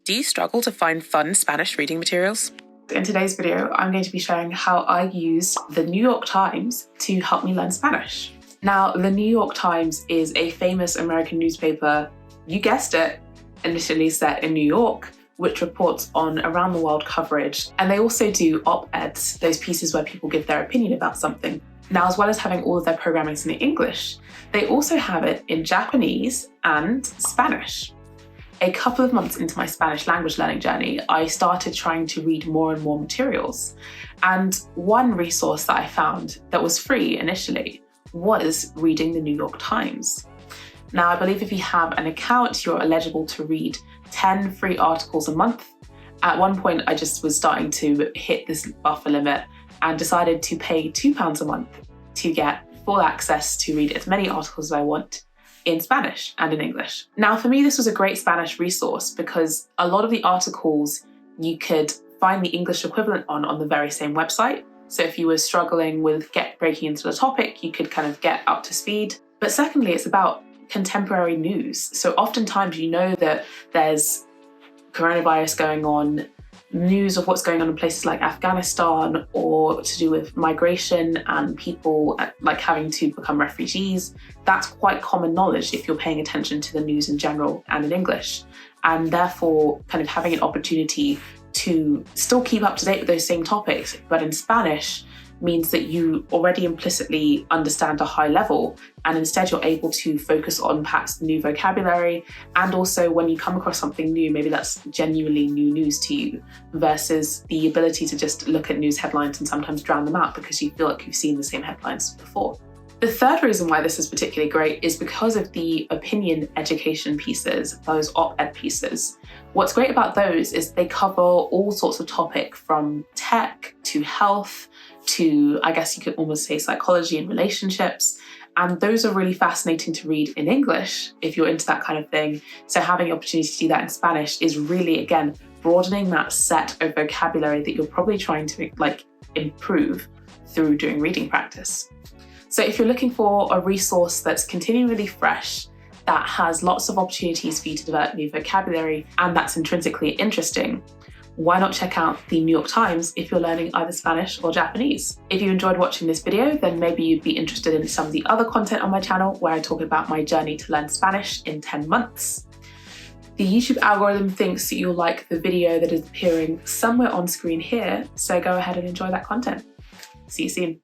Do you struggle to find fun Spanish reading materials? In today's video, I'm going to be showing how I used the New York Times to help me learn Spanish. Now, the New York Times is a famous American newspaper, you guessed it, initially set in New York, which reports on around the world coverage. And they also do op-eds, those pieces where people give their opinion about something. Now, as well as having all of their programming in English, they also have it in Japanese and Spanish. A couple of months into my Spanish language learning journey, I started trying to read more and more materials. And one resource that I found that was free initially was reading the New York Times. Now, I believe if you have an account, you're eligible to read 10 free articles a month. At one point, I just was starting to hit this buffer limit and decided to pay £2 a month to get full access to read as many articles as I want in Spanish and in English. Now, for me, this was a great Spanish resource because a lot of the articles you could find the English equivalent on the very same website. So if you were struggling with breaking into the topic, you could kind of get up to speed. But secondly, it's about contemporary news. So oftentimes you know that there's coronavirus going on, news of what's going on in places like Afghanistan, or to do with migration and people like having to become refugees. That's quite common knowledge if you're paying attention to the news in general and in English. And therefore kind of having an opportunity to still keep up to date with those same topics, but in Spanish, means that you already implicitly understand a high level, and instead you're able to focus on perhaps the new vocabulary, and also when you come across something new, maybe that's genuinely new news to you, versus the ability to just look at news headlines and sometimes drown them out because you feel like you've seen the same headlines before. The third reason why this is particularly great is because of the opinion education pieces, those op-ed pieces. What's great about those is they cover all sorts of topic from tech to health to, I guess you could almost say, psychology and relationships. And those are really fascinating to read in English if you're into that kind of thing. So having the opportunity to do that in Spanish is really, again, broadening that set of vocabulary that you're probably trying to improve through doing reading practice. So if you're looking for a resource that's continually fresh, that has lots of opportunities for you to develop new vocabulary, and that's intrinsically interesting, why not check out the New York Times if you're learning either Spanish or Japanese? If you enjoyed watching this video, then maybe you'd be interested in some of the other content on my channel where I talk about my journey to learn Spanish in 10 months. The YouTube algorithm thinks that you'll like the video that is appearing somewhere on screen here, so go ahead and enjoy that content. See you soon.